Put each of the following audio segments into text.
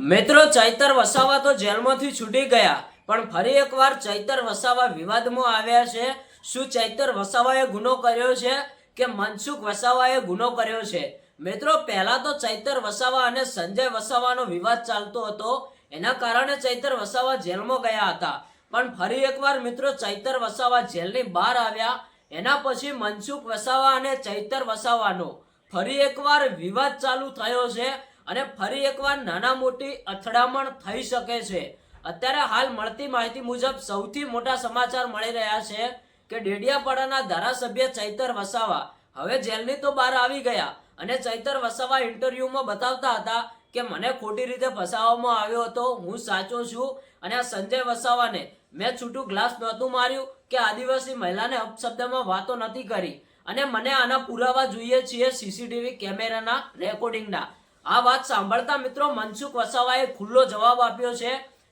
મિત્રો ચૈતર વસાવા તો જેલમાંથી છૂટી ગયા, પણ ફરી એકવાર ચૈતર વસાવા વિવાદમાં આવ્યા છે. શું ચૈતર વસાવાએ ગુનો કર્યો છે કે મનસુખ વસાવાએ ગુનો કર્યો છે? મિત્રો પહેલા તો ચૈતર વસાવા અને સંજય વસાવાનો વિવાદ ચાલતો હતો, એના કારણે ચૈતર વસાવા જેલમાં ગયા હતા. પણ ફરી એકવાર મિત્રો ચૈતર વસાવા જેલની બહાર આવ્યા. એના પછી મનસુખ વસાવા અને ચૈતર વસાવાનો ફરી એકવાર વિવાદ ચાલુ થયો છે અને ફરી એકવાર નાના મોટી અથડામણ થઈ શકે છે. અત્યારે હાલ મળતી માહિતી મુજબ સૌથી મોટા સમાચાર મળી રહ્યા છે કે ડેડિયાપાડાના ધારાસભ્ય ચૈતર વસાવા હવે જેલની તો બહાર આવી ગયા અને ચૈતર વસાવા ઇન્ટરવ્યુમાં બતાવતા હતા કે મને ખોટી રીતે ફસાવવામાં આવ્યો હતો, હું સાચો છું અને આ સંજય વસાવાને મેં છૂટું ગ્લાસ નહોતું માર્યું કે આદિવાસી મહિલાને અપશબ્દમાં વાતો નથી કરી અને મને આના પુરાવા જોઈએ છીએ, સીસીટીવી કેમેરાના રેકોર્ડિંગના. આ વાત સાંભળતા મિત્રો મનસુખ વસાવાએ ખુલ્લો જવાબ આપ્યો છે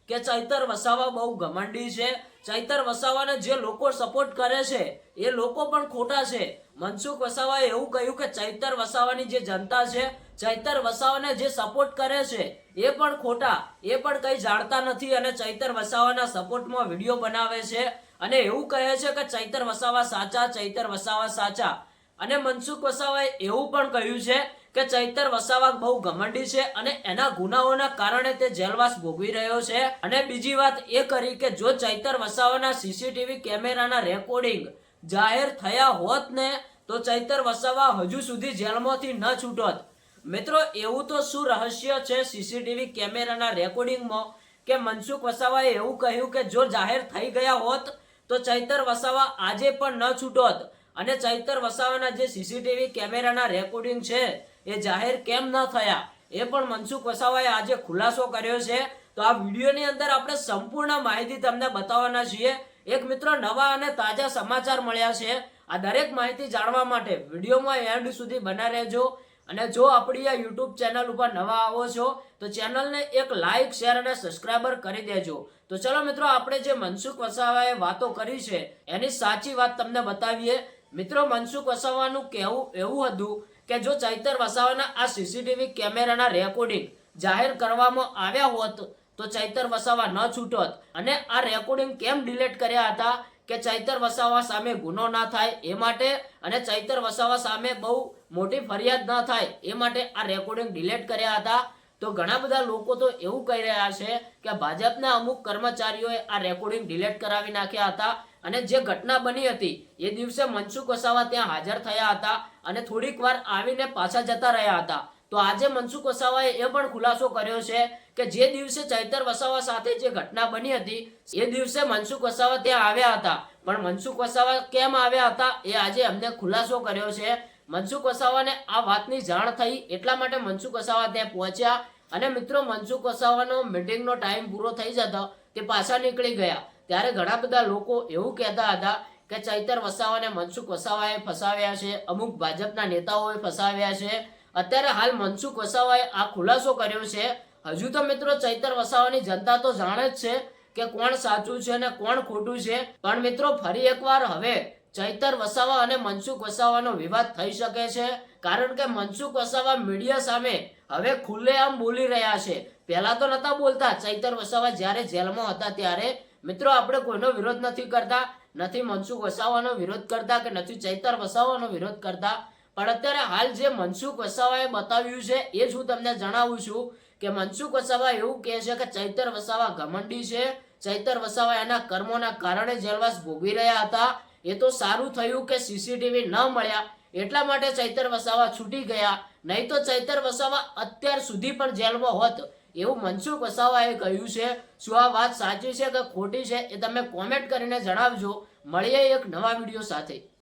કે ચૈતર વસાવા બહુ ઘમંડી છે. ચૈતર વસાવાને જે લોકો સપોર્ટ કરે છે એ લોકો પણ ખોટા છે. મનસુખ વસાવાએ એવું કહ્યું કે ચૈતર વસાવાની જે જનતા છે, ચૈતર વસાવાને જે સપોર્ટ કરે છે એ પણ ખોટા, એ પણ કંઈ જાણતા નથી અને ચૈતર વસાવાના સપોર્ટમાં વિડીયો બનાવે છે અને એવું કહે છે કે ચૈતર વસાવા સાચા, ચૈતર વસાવા સાચા. અને મનસુખ વસાવાએ એવું પણ કહ્યું છે કે ચૈતર વસાવા બહુ ઘમંડી છે અને એના ગુનાઓના કારણે તે જેલવાસ ભોગવી રહ્યો છે. અને બીજી વાત એ કરી કે જો ચૈતર વસાવાના સીસીટીવી કેમેરાના રેકોર્ડિંગ જાહેર થયા હોત ને તો ચૈતર વસાવા હજુ સુધી જેલમાંથી ન છૂટોત. મિત્રો એવું તો શું રહસ્ય છે સીસીટીવી કેમેરાના રેકોર્ડિંગમાં કે મનસુખ વસાવાએ એવું કહ્યું કે જો જાહેર થઈ ગયા હોત તો ચૈતર વસાવા આજે પણ ન છૂટોત. અને ચૈતર વસાવાના જે સીસીટીવી કેમેરાના રેકોર્ડિંગ છે એ જાહેર કેમ ન થયા એ પણ મનસુખ વસાવાએ આજે ખુલાસો કર્યો છે. તો આ વિડીયોની અંદર આપણે સંપૂર્ણ માહિતી તમને બતાવવાના છીએ. એક મિત્રો નવા અને તાજા સમાચાર મળ્યા છે. આ દરેક માહિતી જાણવા માટે વિડીયોમાં એન્ડ સુધી બના રહેજો. અને જો આપણી આ યુટ્યુબ ચેનલ ઉપર નવા આવો છો તો ચેનલને એક લાઇક, શેર અને સબસ્ક્રાઈબર કરી દેજો. તો ચલો મિત્રો આપણે જે મનસુખ વસાવાએ વાતો કરી છે એની સાચી વાત તમને બતાવીએ. મિત્રો મનસુખ વસાવાનું કહેવું એવું હતું કે જો ચૈતર વસાવાના આ સીસીટીવી કેમેરાના રેકોર્ડિંગ જાહેર કરવામાં આવ્યા હોત તો ચૈતર વસાવા ન છૂટોત. અને આ રેકોર્ડિંગ કેમ ડિલીટ કર્યા હતા કે ચૈતર વસાવા સામે ગુનો ના થાય એ માટે અને ચૈતર વસાવા સામે બહુ મોટી ફરિયાદ ન થાય એ માટે આ રેકોર્ડિંગ ડિલીટ કર્યા હતા. તો ઘણા બધા લોકો તો એવું કહી રહ્યા છે કે ભાજપના અમુક કર્મચારીઓએ આ રેકોર્ડિંગ ડિલીટ કરાવી નાખ્યા હતા અને જે ઘટના બની હતી એ દિવસે મનસુખ વસાવા ત્યાં હાજર થયા હતા અને થોડીક વાર આવીને પાછા જતા રહ્યા હતા. તો આજે મનસુખ વસાવાએ એ પણ ખુલાસો કર્યો છે કે જે દિવસે ચૈતર વસાવા સાથે જે ઘટના બની હતી એ દિવસે મનસુખ વસાવા ત્યાં આવ્યા હતા, પણ મનસુખ વસાવા કેમ આવ્યા હતા એ આજે અમને ખુલાસો કર્યો છે. મનસુખ વસાવાને આ વાતની જાણ થઈ એટલા માટે મનસુખ વસાવા ત્યાં પહોંચ્યા અને મિત્રો મનસુખ વસાવાનો મીટિંગનો ટાઈમ પૂરો થઈ જતો તે પાછા નીકળી ગયા. ત્યારે ઘણા બધા લોકો એવું કહેતા હતા કે ચૈતર વસાવાને મનસુખ વસાવાએ ફસાવ્યા છે, અમુક ભાજપના નેતાઓએ ફસાવ્યા છે. અત્યારે હાલ મનસુખ વસાવાએ આ ખુલાસો કર્યો છે. હજુ તો મિત્રો ચૈતર વસાવાની જનતા તો જાણે જ છે કે કોણ સાચું છે અને કોણ ખોટું છે. પણ મિત્રો ફરી એકવાર હવે ચૈતર વસાવા અને મનસુખ વસાવાનો વિવાદ થઈ શકે છે, કારણ કે મનસુખ વસાવા મીડિયા સામે હવે ખુલ્લેઆમ બોલી રહ્યા છે. પહેલા તો નતા બોલતા. ચૈતર વસાવા જ્યારે જેલમાં હતા ત્યારે મિત્રો આપણે કોઈનો વિરોધ નથી કરતા, નથી મનસુખ વસાવાનો વિરોધ કરતા કે નથી ચૈતર વસાવાનો વિરોધ કરતા. પણ અત્યારે હાલ જે મનસુખ વસાવાએ બતાવ્યું છે એ જ હું તમને જણાવું છું કે મનસુખ વસાવા એવું કહે છે કે ચૈતર વસાવા ઘમંડી છે, ચૈતર વસાવા એના કર્મોના કારણે જેલવાસ ભોગવી રહ્યા હતા. એ તો સારું થયું કે સીસીટીવી ન મળ્યા એટલા માટે ચૈતર વસાવા છૂટી ગયા, નહીં તો ચૈતર વસાવા અત્યાર સુધી પણ જેલમાં હોત એવું મનસુખ વસાવાએ કહ્યું છે. શું આ વાત સાચી છે કે ખોટી છે એ તમે કોમેન્ટ કરીને જણાવજો. મળીએ એક નવા વિડીયો સાથે.